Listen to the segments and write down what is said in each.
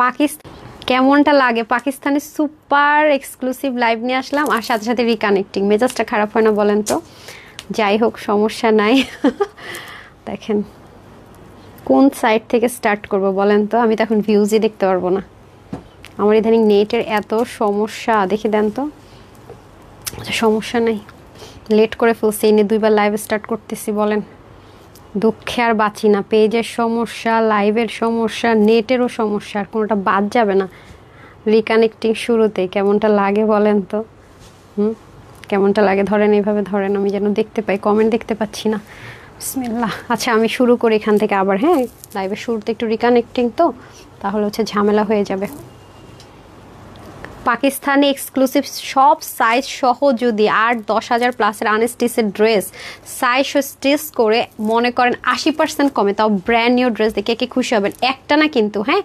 পাকিস্তান কেমনটা লাগে, Pakistani super exclusive live নিয়ে আসলাম, আর সাথে সাথে রিকানেক্টিং। মেজাজটা খারাপ হয় না বলেন তো? যাই হোক, সমস্যা নাই। দেখেন কোন সাইড থেকে স্টার্ট করব বলেন তো? আমি তো এখন ভিউজই দেখতে পারবো না, আমার ইদানিং নেটের এত সমস্যা। দেখি দেন তো। আচ্ছা সমস্যা নেই, লেট করে ফেলছি, এনে 2বার লাইভ স্টার্ট করতেছি। বলেন, দুঃখে আর বাঁচি না। পেজের সমস্যা, লাইভের সমস্যা, নেটেরও সমস্যা, আর কোনোটা বাদ যাবে না। রিকানেক্টিং শুরুতেই কেমনটা লাগে বলেন তো? কেমনটা লাগে? ধরেন, এইভাবে ধরেন, আমি যেন দেখতে পাই, কমেন্ট দেখতে পাচ্ছি না। বিসমিল্লাহ। আচ্ছা আমি শুরু করি এখান থেকে আবার। হ্যাঁ, লাইভের শুরুতে একটু রিকানেক্টিং তো, তাহলে হচ্ছে ঝামেলা হয়ে যাবে। পাকিস্তানি এক্সক্লুসিভ সব সাইজ সহ যদি 8-10 হাজার প্লাসের আনস্টিচের ড্রেস সাইজ স্টিচ করে মনে করেন 80% কমে, তাও ব্র্যান্ড নিউ ড্রেস দেখে কে খুশি হবেন? একটা না কিন্তু, হ্যাঁ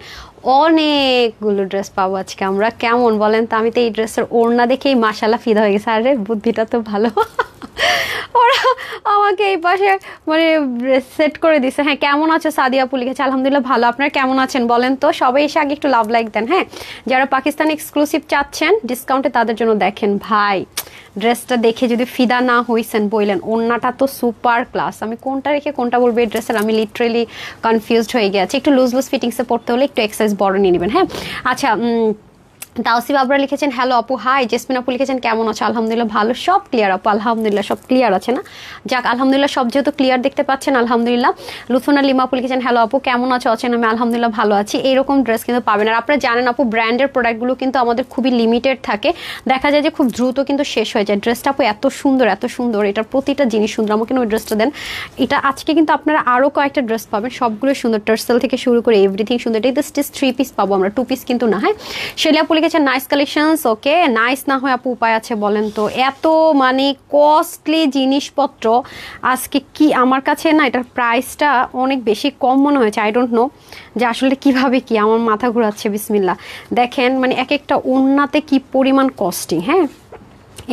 অনেকগুলো ড্রেস পাবো আজকে আমরা। কেমন বলেন তো? আমি তো এই ড্রেসের ওড়না দেখেই মাশাল্লাহ ফিদা হয়ে গেছে। আরে বুদ্ধিটা তো ভালো। ওরা আমাকে এই পাশে মানে সেট করে দিছে। হ্যাঁ, কেমন আছো সাদিয়া আপু লিখেছে, আলহামদুলিল্লাহ ভালো। আপনারা কেমন আছেন বলেন তো? সবাই এসে আগে একটু লাভ লাইক দেন। হ্যাঁ, যারা পাকিস্তানি এক্সক্লুসিভ চাচ্ছেন ডিসকাউন্টে, তাদের জন্য দেখেন ভাই, ড্রেসটা দেখে যদি ফিদা না হইছেন বললেন, ওড়নাটা তো সুপার ক্লাস। আমি কোনটা রেখে কোনটা বলবো এই ড্রেসের, আমি লিটারেলি কনফিউজড হয়ে গেছি। একটু লুজ লুজ ফিটিংসে পড়তে হলে একটু এক্সাইজ বড় নিয়ে নেবেন। হ্যাঁ, আচ্ছা তাওসিফ আবরা লিখেছেন হ্যালো আপু হাই। জেসমিন আপু লিখেছেন কেমন আছো? আলহামদুলিল্লাহ ভালো। সব ক্লিয়ার আপু? আলহামদুলিল্লাহ সব ক্লিয়ার আছে না? যাক আলহামদুলিল্লাহ, সব যেহেতু ক্লিয়ার দেখতে পাচ্ছেন আলহামদুলিল্লাহ। লুথুনা লিমা আপু লিখেছেন হ্যালো আপু কেমন আছো? আছেন? আমি আলহামদুলিল্লাহ ভালো আছি। এইরকম ড্রেস কিন্তু পাবেন। আর আপনারা জানেন আপু, ব্র্যান্ডের প্রোডাক্টগুলো কিন্তু আমাদের খুবই লিমিটেড থাকে, দেখা যায় যে খুব দ্রুত কিন্তু শেষ হয়ে যায়। ড্রেসটা আপু এত সুন্দর, এত সুন্দর, এটার প্রতিটা জিনিস সুন্দর। আমাকে ওই ড্রেসটা দেন। এটা আজকে কিন্তু আপনারা আরও কয়েকটা ড্রেস পাবেন, সবগুলো সুন্দর, টার্সেল থেকে শুরু করে এভরিথিং সুন্দর। এটা স্টিচ 3 পিস পাবো আমরা, 2 পিস কিন্তু না। হ্যাঁ, শেলি আপু লিখেছেন নাইস কালেকশন। ওকে, নাইস না হয় আপু উপায় আছে বলেন তো? এত মানে কস্টলি জিনিসপত্র আজকে কি আমার কাছে না, এটার প্রাইসটা অনেক বেশি কম মনে হয়েছে। আই ডোন্ট নো যে আসলে কিভাবে কি, আমার মাথা ঘোরাচ্ছে। বিসমিল্লাহ। দেখেন মানে এক একটা ওড়নাতে কি পরিমাণ কস্টিং। হ্যাঁ,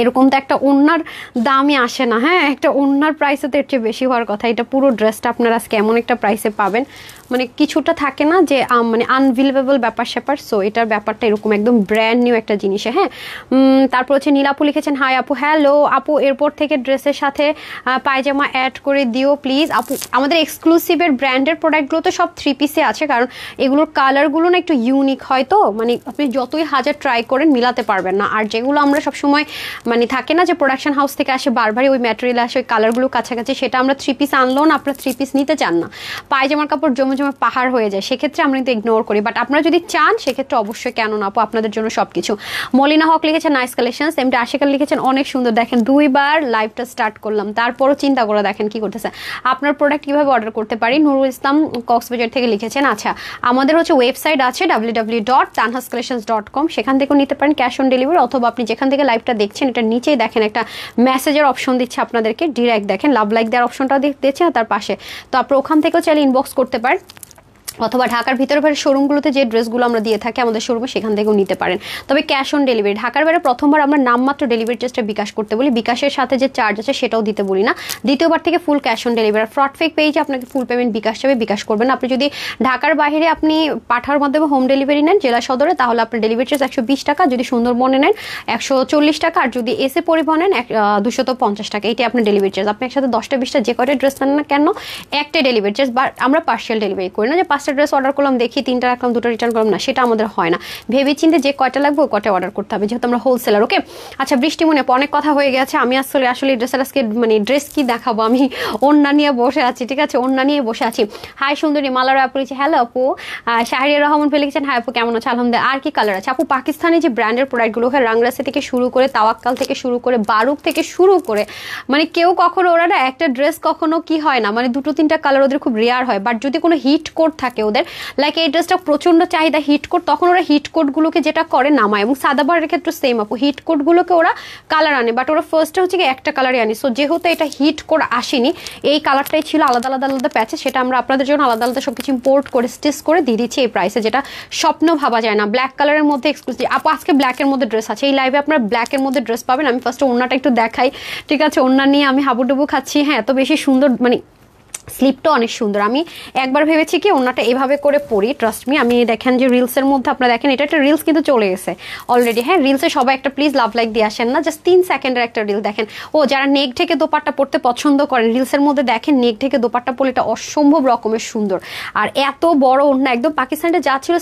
এরকম তো একটা ওড়নার দামই আসে না। হ্যাঁ, একটা ওড়নার প্রাইসে তো এর চেয়ে বেশি হওয়ার কথা। এটা পুরো ড্রেসটা আপনারা আজকে এমন একটা প্রাইসে পাবেন, মানে কিছুটা থাকে না যে মানে আনবিলিভেবল ব্যাপার স্যাপার। সো এটার ব্যাপারটা এরকম একদম ব্র্যান্ড নিউ একটা জিনিসে। হ্যাঁ, তারপর হচ্ছে নীলাপু লিখেছেন হাই আপু। হ্যালো আপু, এরপর থেকে ড্রেসের সাথে পায়জামা অ্যাড করে দিও প্লিজ আপু। আমাদের এক্সক্লুসিভের ব্র্যান্ডের প্রোডাক্টগুলো তো সব 3 পিসে আছে, কারণ এগুলোর কালারগুলো না একটু ইউনিক হয়, তো মানে আপনি যতই হাজার ট্রাই করেন মিলাতে পারবেন না। আর যেগুলো আমরা সবসময় মানে থাকে না যে প্রোডাকশন হাউস থেকে আসে, বারবারই ওই ম্যাটেরিয়াল আসে, ওই কালারগুলো কাছাকাছি, সেটা আমরা 3 পিস আনলেও না আপনারা 3 পিস নিতে চান না, পায়জামার কাপড় জমে জমে পাহাড় হয়ে যায়, সেক্ষেত্রে আমরা কিন্তু ইগনোর করি। বাট আপনারা যদি চান সেক্ষেত্রে অবশ্যই, কেন না আপু, আপনাদের জন্য সবকিছু। মলিনা হক লিখেছেন নাইস কালেকশন। এমটি আশিকাল লিখেছেন অনেক সুন্দর। দেখেন 2বার লাইভটা স্টার্ট করলাম, তারপরও চিন্তা করে দেখেন কি করতেছে। আপনার প্রোডাক্ট কিভাবে অর্ডার করতে পারি? নুরুল ইসলাম কক্সবাজার থেকে লিখেছেন। আচ্ছা, আমাদের হচ্ছে ওয়েবসাইট আছে www.tanhascollections.com, সেখান থেকেও নিতে পারেন ক্যাশ অন ডেলিভারি, অথবা আপনি যেখান থেকে লাইভটা দেখছেন এটা নিচেই দেখেন একটা মেসেজের অপশন দিচ্ছে আপনাদেরকে, ডিরেক্ট দেখেন লাভ লাইক দেওয়ার অপশনটা দিচ্ছে না তার পাশে, তো আপনি ওখান থেকেও চাইলে ইনবক্স করতে পারেন, অথবা ঢাকার ভিতরে বাইরে শোরুমগুলোতে যে ড্রেসগুলো আমরা দিয়ে থাকি আমাদের শোরুমে, সেখান থেকেও নিতে পারেন। তবে ক্যাশ অন ডেলিভারি, ঢাকার বাইরে প্রথমবার আমরা নামমাত্র ডেলিভারি চার্জটা বিকাশ করতে বলি, বিকাশের সাথে যে চার্জ আছে সেটাও দিতে বলি না। দ্বিতীয়বার থেকে ফুল ক্যাশ অন ডেলিভারি। ফ্রডফেক পেজে আপনাকে ফুল পেমেন্ট বিকাশ যাবে, বিকাশ করবেন। আপনি যদি ঢাকার বাইরে আপনি পাঠার মাধ্যমে হোম ডেলিভারি নেন জেলা সদরে, তাহলে আপনার ডেলিভারি চার্জ 120 টাকা, যদি সুন্দরবনে নেন 140 টাকা, আর যদি এসে পরিবহন নেন 250 টাকা। এটি আপনার ডেলিভারি চার্জ। আপনি একসাথে 10টা 20টা যে কয়টা ড্রেস নেন না কেন, একটা ডেলিভারি চার্জ। বা আমরা পার্সিয়াল ডেলিভারি করি না যে 5টা ড্রেস অর্ডার করলাম, দেখি 3টা রাখলাম 2টা রিটার্ন করলাম, না, সেটা আমাদের হয় না। ভেবে চিন্তে যে কয়টা লাগবে ওই কয়টা অর্ডার করতে হবে, যেহেতু আমরা হোলসেলার। ওকে, আচ্ছা বৃষ্টিমণি অনেক কথা হয়ে গেছে। আমি আসলে ড্রেসের আজকে মানে ড্রেস কি দেখাবো, আমি ওড়না নিয়ে বসে আছি। ঠিক আছে, ওড়না নিয়ে বসে আছি। হাই সুন্দরী মালারা আপু লিখেছে হ্যালো আপু। শাহরিয়া রহমান পেলে লিখেছেন হাই আপু কেমন আছে? আলহামদুলিল্লাহ। আর কি কালার আছে আপু? পাকিস্তানি যে ব্র্যান্ডের প্রোডাক্টগুলো হয়, রাংরাসি থেকে শুরু করে, তাওয়াক্কাল থেকে শুরু করে, বারুক থেকে শুরু করে, মানে কেউ কখনো ওরা না একটা ড্রেস কখনো কি হয় না, মানে 2-3টা কালার ওদের খুব রেয়ার হয়। বাট যদি কোনো হিট কোড থাকে ওদের, লাইক এই ড্রেসটা প্রচন্ড চাহিদা হিট কোড, তখন ওরা হিট কোডগুলোকে যেটা করে নামায়, এবং সাদাবারের ক্ষেত্রে সেম আপু, হিট কোডগুলোকে ওরা কালার আনে, বাট ওরা ফার্স্টে হচ্ছে কি একটা কালারই আনি। সো যেহেতু এটা হিট কোড আসেনি, এই কালারটাই ছিল আলাদা আলাদা আলাদা প্যাচে, সেটা আমরা আপনাদের জন্য আলাদা আলাদা সবকিছু ইম্পোর্ট করে স্টিচ করে দিয়ে দিচ্ছি এই প্রাইসে, যেটা স্বপ্ন ভাবা যায় না। ব্ল্যাক কালারের মধ্যে এক্সক্লুসিভ আপু, আজকে ব্ল্যাকের মধ্যে ড্রেস আছে, এই লাইভে আপনার ব্ল্যাকের মধ্যে ড্রেস পাবেন। আমি ফার্স্টে ওড়নাটা একটু দেখাই, ঠিক আছে? ওড়না নিয়ে আমি হাবুডুবু খাচ্ছি। হ্যাঁ, এত বেশি সুন্দর, মানে স্লিপটা অনেক সুন্দর। আমি একবার ভেবেছি কি ওনাটা এভাবে করে পরি, ট্রাস্ট মি। আমি দেখেন যে রিলসের মধ্যে আপনারা দেখেন এটা একটা রিলস কিন্তু চলে গেছে অলরেডি। হ্যাঁ, রিলসে সবাই একটা প্লিজ লাভ লাইক দিয়ে আসেন না, জাস্ট 3 সেকেন্ডের একটা রিল দেখেন। ও যারা নেক ঢেকে দোপাট্টা পড়তে পছন্দ করেন, রিলসের মধ্যে দেখেন নেক ঢেকে দোপাট্টা পরলে এটা অসম্ভব রকমের সুন্দর। আর এত বড় ওড়না, একদম পাকিস্তানটা যা ছিল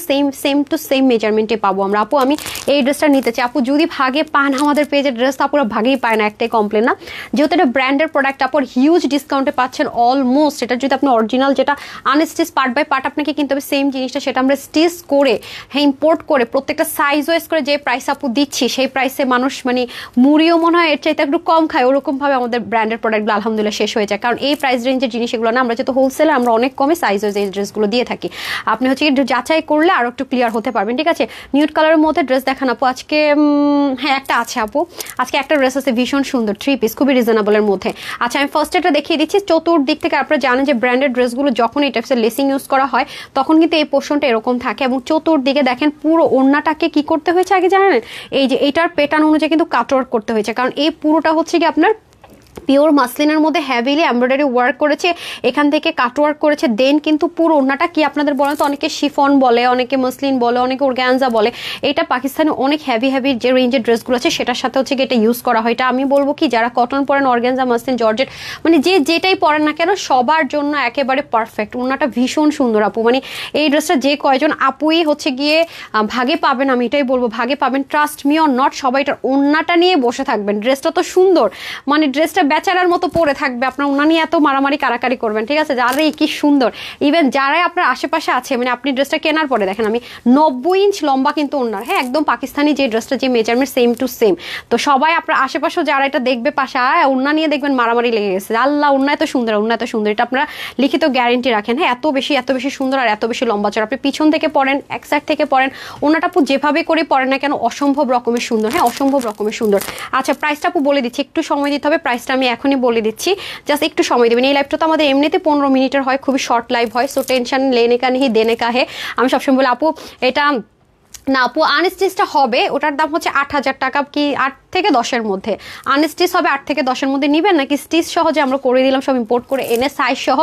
সেম টু সেম মেজারমেন্টে পাবো আমরা। আপু আমি এই ড্রেসটা নিতে চাই। আপু যদি ভাগে পান আমাদের পেজের ড্রেস, আপুরা ভাগেই পায় না, একটাই কমপ্লেন না। যেহেতু এটা ব্র্যান্ডের প্রোডাক্ট, আপুর হিউজ ডিসকাউন্টে পাচ্ছেন অলমোস্ট। এটা যদি আপনি অরিজিনাল যেটা আনস্টিচ পার্ট বাই পার্ট আপনাকে কিনতে হবে সেম জিনিসটা, সেটা আমরা স্টিচ করে, হ্যাঁ, ইম্পোর্ট করে প্রত্যেকটা সাইজ ওয়াইজ করে যে প্রাইস আপু দিচ্ছি, সেই প্রাইসে মানুষ মানে মুড়িও মনে হয় এর চাইতে একটু কম খায়। ওরকম ভাবে আমাদের ব্র্যান্ডের প্রোডাক্টগুলো আলহামদুলিল্লাহ শেষ হয়ে যায়, কারণ এই প্রাইস রেঞ্জের জিনিসগুলো না, আমরা যেহেতু হোলসেলার, আমরা অনেক কমে সাইজ ওয়াইজ এই ড্রেসগুলো দিয়ে থাকি। আপনি হচ্ছে যাচাই করলে আরো একটু ক্লিয়ার হতে পারবেন, ঠিক আছে। নিউড কালারের মধ্যে ড্রেস দেখান আপু আজকে। হ্যাঁ, একটা আছে আপু, আজকে একটা ড্রেস আছে ভীষণ সুন্দর, 3 পিস, খুবই রিজনেবলের মধ্যে। আচ্ছা, আমি ফার্স্ট এটা দেখিয়ে দিচ্ছি চতুর্দিক থেকে। আপনারা জানেন যে ব্র্যান্ডেড ড্রেসগুলো যখন এই টাইপসের লেসিং ইউজ করা হয় তখন কিন্তু এই পোর্শনটা এরকম থাকে, এবং চতুর্দিকে দেখেন পুরো ওড়নাটাকে কি করতে হয়েছে আগে জানেন, এই যে এটার প্যাটার্ন অনুযায়ী কিন্তু কাটওয়ার্ক করতে হয়েছে, কারণ এই পুরোটা হচ্ছে কি আপনার পিওর মাসলিনের মধ্যে হেভিলি এমব্রয়ডারি ওয়ার্ক করেছে, এখান থেকে কাটওয়ার্ক করেছে। দেন কিন্তু পুরো ওড়নাটা কি আপনাদের বলেন তো, অনেকে শিফন বলে, অনেকে মসলিন বলে, অনেকে অর্গানজা বলে। এটা পাকিস্তানে অনেক হেভি যে রেঞ্জের ড্রেসগুলো আছে সেটার সাথে হচ্ছে কি এটা ইউজ করা হয়। এটা আমি বলবো কি যারা কটন পরেন, অর্গানজা, মসলিন, জর্জেট, মানে যেটাই পরেন না কেন সবার জন্য একেবারে পারফেক্ট। ওড়নাটা ভীষণ সুন্দর আপু, মানে এই ড্রেসটা যে কয়জন আপুই হচ্ছে গিয়ে ভাগে পাবেন, আমি এটাই বলবো ভাগে পাবেন, ট্রাস্ট মি অর নট, সবাই এটার ওড়নাটা নিয়ে বসে থাকবেন। ড্রেসটা তো সুন্দর, মানে ড্রেসটা বেচারার মতো পরে থাকবে, আপনার ওনা নিয়ে এত মারামারি কারাকারি করবেন, ঠিক আছে। যারা কি সুন্দর, ইভেন যারাই আপনার আশেপাশে আছে, মানে আপনি ড্রেসটা কেনার পরে দেখেন আমি 90 ইঞ্চ লম্বা কিন্তু ওনার, হ্যাঁ, একদম পাকিস্তানি যে ড্রেসটা যে মেজারমেন্ট সেম টু সেম। তো সবাই আপনার আশেপাশেও যারা এটা দেখবে পাশে ওনা নিয়ে দেখবেন মারামারি লেগে গেছে, আল্লাহ ওনা এত সুন্দর, ওনা এত সুন্দর, এটা আপনারা লিখিত গ্যারেন্টি রাখেন। হ্যাঁ, এত বেশি সুন্দর আর এত বেশি লম্বা চড়া। আপনি পিছন থেকে পরেন, এক সাইড থেকে পরেন, ওনাটা আপু যেভাবে করে পরেন না কেন অসম্ভব রকমের সুন্দর, হ্যাঁ, অসম্ভব রকমের সুন্দর। আচ্ছা, প্রাইসটা আপু বলে দিচ্ছি, একটু সময় দিতে হবে, প্রাইসটা আমি এখনই বলে দিচ্ছি, জাস্ট একটু সময় দেবেন। এই লাইভটা তো আমাদের এমনিতে 15 মিনিটের হয়, খুবই শর্ট লাইভ হয়, সো টেনশন লেনে কা নেই দেনে কা হে। আমি সবসময় বলি আপু এটা না, আপু আনস্টিচটা হবে, ওটার দাম হচ্ছে 8,000 টাকা, কি 8 থেকে 10-এর মধ্যে। আনস্টিচ হবে 8 থেকে 10-এর মধ্যে নিবেন, নাকি স্টিচ সহজে আমরা করে দিলাম সব ইম্পোর্ট করে এনে সাইজ সহ,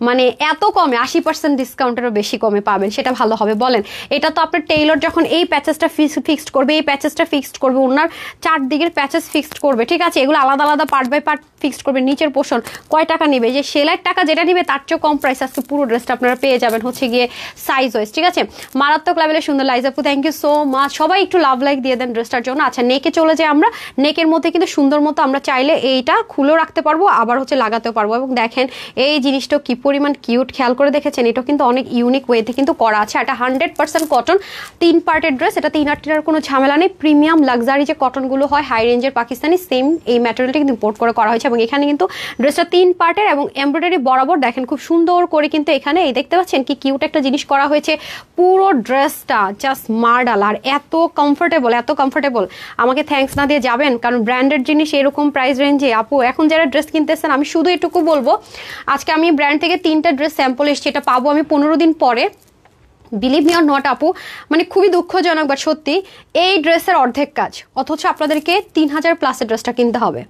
মানে এত কমে 80% ডিসকাউন্টেরও বেশি কমে পাবেন, সেটা ভালো হবে বলেন। এটা তো আপনার টেইলর যখন এই প্যাচেসটা ফিক্সড করবে, এই প্যাচেসটা ফিক্সড করবে, ওনার চারদিকের প্যাচেস ফিক্সড করবে, ঠিক আছে, এগুলো আলাদা আলাদা পার্ট বাই পার্ট ফিক্সড করবে। নিচের পোর্শন কয় টাকা নেবে, যে সেলাইয়ের টাকা যেটা নিবে তার চেয়ে কম প্রাইস আজকে পুরো ড্রেসটা আপনারা পেয়ে যাবেন হচ্ছে গিয়ে সাইজ ওয়াইজ, ঠিক আছে। মারাত্মক লেভেলের সুন্দর লাইজাপু, থ্যাংক ইউ সো মাচ। সবাই একটু লাভ লাইক দিয়ে দেন ড্রেসটার জন্য। আচ্ছা, নেকে চলে যাই আমরা। নেকের মধ্যে কিন্তু সুন্দর মতো আমরা চাইলে এইটা খুলেও রাখতে পারবো, আবার হচ্ছে লাগাতেও পারবো। এবং দেখেন এই জিনিসটা কি পরিমাণ কিউট, খেয়াল করে দেখেছেন, এটা কিন্তু অনেক ইউনিক ওয়েতে কিন্তু করা আছে। এটা 100% কটন, 3 পার্টের ড্রেস, এটা 3 আটটার কোনো ঝামেলা নেই। প্রিমিয়াম লাক্সারি যে কটনগুলো হয় হাই রেঞ্জের পাকিস্তানি, সেম এই ম্যাটেরিয়ালটা কিন্তু ইম্পোর্ট করে করা হয়েছে। এবং এখানে কিন্তু ড্রেসটা 3 পার্টের এবং এমব্রয়ডারি বরাবর দেখেন খুব সুন্দর করে কিন্তু এখানে এই দেখতে পাচ্ছেন কি কিউট একটা জিনিস করা হয়েছে। পুরো ড্রেসটা জাস্ট মার্ডাল, আর এত কমফোর্টেবল, এত কমফোর্টেবল, আমাকে থ্যাঙ্কস না দিয়ে যাবেন, কারণ ব্র্যান্ডেড জিনিস এরকম প্রাইস রেঞ্জে। আপু এখন যারা ড্রেস কিনতেছেন, আমি শুধু এটুকু বলবো, আজকে আমি ব্র্যান্ড থেকে 3টা ড্রেস স্যাম্পল এসেছি, এটা পাবো আমি 15 দিন পরে, বিলিভ মি অর নট আপু, মানে খুবই দুঃখজনক, বাট সত্যি এই ড্রেসের অর্ধেক কাজ, অথচ আপনাদেরকে 3000 প্লাসের ড্রেসটা কিনতে হবে।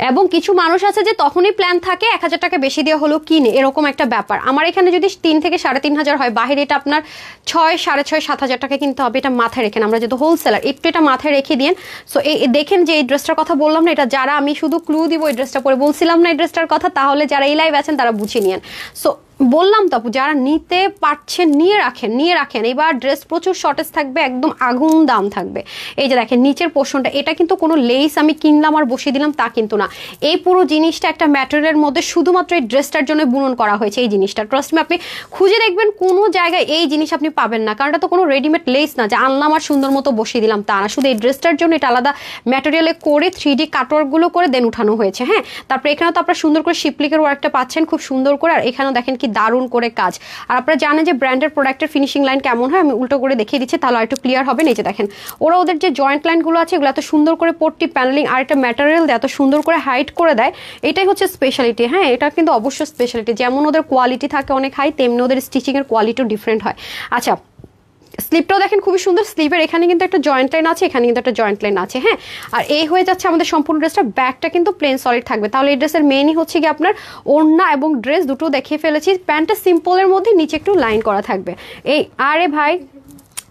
এবং কিছু মানুষ আছে যে তখনই প্ল্যান থাকে 1000 টাকা বেশি দিয়ে হলো কিনে, এরকম একটা ব্যাপার। আমার এখানে যদি 3 থেকে 3500 হয়, বাহিরে এটা আপনার 6, 6.5, 7,000 টাকা কিনতে হবে। এটা মাথায় রেখেন, আমরা যেহেতু হোলসেলার, একটু এটা মাথায় রেখে দিন। সো এই দেখেন যে এই ড্রেসটার কথা বললাম না, এটা যারা আমি শুধু ক্লু দিব এই ড্রেসটা পরে, বলছিলাম না এই ড্রেসটার কথা, তাহলে যারা এই লাইভ আছেন তারা বুঝে নিয়েন। সো বললাম তো আপু, যারা নিতে পারছেন নিয়ে রাখেন। এবার ড্রেস প্রচুর শর্টেজ থাকবে, একদম আগুন দাম থাকবে। এই যে দেখেন নিচের পোর্শনটা, এটা কিন্তু কোনো লেস আমি কিনলাম আর বসিয়ে দিলাম তা কিন্তু না, এই পুরো জিনিসটা একটা ম্যাটেরিয়ালের মধ্যে শুধুমাত্র এই ড্রেসটার জন্য বুনন করা হয়েছে। এই জিনিসটা ট্রাস্ট মি, আপনি খুঁজে দেখবেন কোনো জায়গায় এই জিনিস আপনি পাবেন না, কারণ এটা তো কোনো রেডিমেড লেস না যে আনলাম আর সুন্দর মতো বসিয়ে দিলাম তা না, শুধু এই ড্রেসটার জন্য এটা আলাদা ম্যাটেরিয়ালে করে 3D কাটওয়ার্কগুলো করে দেন উঠানো হয়েছে। হ্যাঁ, তারপরে এখানে তো আপনারা সুন্দর করে শিপলিকের ওয়ার্কটা পাচ্ছেন খুব সুন্দর করে, আর এখানেও দেখেন কি দারুণ করে কাজ। আর আপনারা জানেন যে ব্র্যান্ডের প্রোডাক্টের ফিনিশিং লাইন কেমন হয়, আমি উল্টো করে দেখিয়ে দিচ্ছি তাহলে একটু ক্লিয়ার হবে। এই যে দেখেন ওরা ওদের যে জয়েন্ট লাইনগুলো আছে এগুলো এত সুন্দর করে পট্টি প্যানেলিং আর একটা ম্যাটেরিয়াল দিয়ে এত সুন্দর করে হাইট করে দেয়, এটাই হচ্ছে স্পেশালিটি। হ্যাঁ, এটা কিন্তু অবশ্যই স্পেশালিটি, যেমন ওদের কোয়ালিটি থাকে অনেক হাই, তেমনি ওদের স্টিচিং এর কোয়ালিটিও ডিফারেন্ট হয়। আচ্ছা, স্লিপটাও দেখেন খুবই সুন্দর, স্লিপের এখানে কিন্তু একটা জয়েন্ট লাইন আছে, এখানে কিন্তু একটা জয়েন্ট লাইন আছে, হ্যাঁ। আর এই হয়ে যাচ্ছে আমাদের সম্পূর্ণ ড্রেসটা, ব্যাকটা কিন্তু প্লেন সলিড থাকবে। তাহলে এই ড্রেসের মেইনই হচ্ছে কি আপনার ওড়না এবং ড্রেস দুটো দেখিয়ে ফেলেছি। প্যান্টটা সিম্পলের মধ্যে নিচে একটু লাইন করা থাকবে। এই আরে ভাই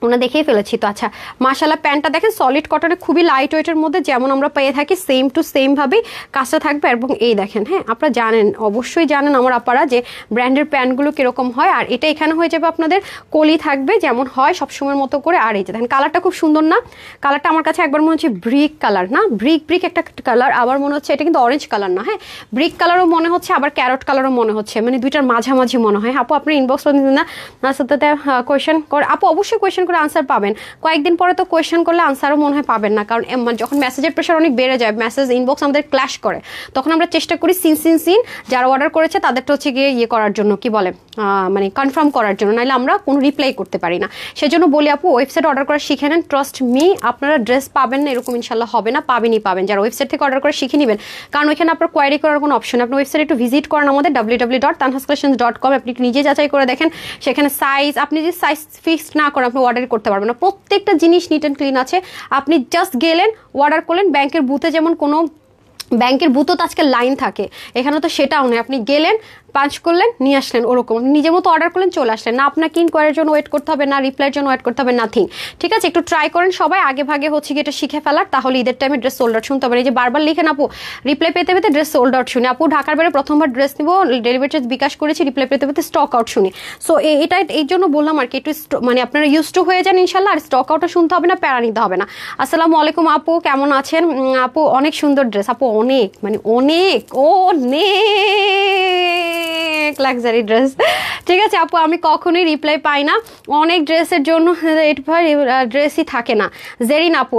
ওনা দেখেই ফেলেছি তো। আচ্ছা মাশাআল্লাহ, প্যান্টটা দেখেন সলিড কটনে খুবই লাইট ওয়েটের মধ্যে যেমন আমরা পেয়ে থাকি সেম টু সেম ভাবেই কাজটা থাকবে। এবং এই দেখেন, হ্যাঁ আপনারা জানেন, অবশ্যই জানেন আমার আপারা যে ব্র্যান্ডের প্যান্টগুলো কিরকম হয়। আর এটা এখানে হয়ে যাবে আপনাদের কলি থাকবে যেমন হয় সবসময়ের মতো করে। আর এই যে দেখেন কালারটা খুব সুন্দর না, কালারটা আমার কাছে একবার মনে হচ্ছে ব্রিক কালার, না ব্রিক একটা কালার, আবার মনে হচ্ছে এটা কিন্তু অরেঞ্জ কালার না, হ্যাঁ ব্রিক কালারও মনে হচ্ছে, আবার ক্যারট কালারও মনে হচ্ছে, মানে দুইটার মাঝামাঝি মনে হয়। আপু আপনি ইনবক্স দিন না, না সাথে কোয়েশ্চেন করে আপু, অবশ্যই কোয়েশ্চেন করে আনসার পাবেন। কয়েকদিন পরে তো কোয়েশ্চেন করলে আনসারও মনে হয় পাবেন না, কারণ যখন মেসেজের প্রেশার অনেক বেড়ে যায়, মেসেজ ইনবক্স আমাদের ক্ল্যাশ করে, তখন আমরা চেষ্টা করি সিন যারা অর্ডার করেছে তাদেরটা হচ্ছে গিয়ে ইয়ে করার জন্য, কি বলে মানে কনফার্ম করার জন্য, নাহলে আমরা কোনো রিপ্লাই করতে পারি না। সেজন্য বলি আপু ওয়েবসাইট অর্ডার করা শিখে নেন, ট্রাস্ট মি আপনারা ড্রেস পাবেন না এরকম ইনশাল্লাহ হবে না, পাবেন। যারা ওয়েবসাইট থেকে অর্ডার করে শিখে নেবেন, কারণ ওইখানে আপনার কোয়ারি করার কোনো অপশন, আপনি ওয়েবসাইট একটু ভিজিট করেন আমাদের www.tanhascollections.com, আপনি একটু নিজে যাচাই করে দেখেন, সেখানে সাইজ আপনি যে সাইজ ফিক্সড না করেন আপনি অর্ডার করতে পারবেন না। প্রত্যেকটা জিনিস নিট অ্যান্ড ক্লিন আছে, আপনি জাস্ট গেলেন অর্ডার করলেন। ব্যাংকের বুথে যেমন কোনো ব্যাংকের বুথও তো আজকে লাইন থাকে, এখানে তো সেটাও নেই, আপনি গেলেন পাঁচ করলেন নিয়ে আসলেন, ওরকম নিজের মতো অর্ডার করলেন চলে আসলেন, না আপনাকে ইনকোয়ারির জন্য ওয়েট করতে হবে, না রিপ্লাইয়ের জন্য ওয়েট করতে হবে, নাথিং। ঠিক আছে, একটু ট্রাই করেন সবাই, আগে ভাগে হচ্ছে কি এটা শিখে ফেলার, তাহলে ঈদের টাইমে ড্রেস সোল্ড আউট শুনতে হবে। এই যে বারবার লিখেন আপু রিপ্লাই পেতে পেতে ড্রেস সোল্ড আউট শুনি, আপু ঢাকার বাইরে প্রথমবার ড্রেস নিবো ডেলিভারি চার্জ বিকাশ করেছি, রিপ্লাই পেতে পেতে স্টক আউট শুনি। সো এটা এই জন্য বললাম আর কি, একটু মানে আপনারা ইউজ টু হয়ে যান ইনশাল্লাহ, আর স্টক আউটও শুনতে হবে না, প্যারা নিতে হবে না। আসসালামু আলাইকুম আপু, কেমন আছেন? আপু অনেক সুন্দর ড্রেস আপু, অনেক মানে অনেক লাক্সারি ড্রেস। ঠিক আছে আপু, আমি কখনোই রিপ্লাই পাই না অনেক ড্রেসের জন্য, ড্রেসই থাকে না। জেরিন আপু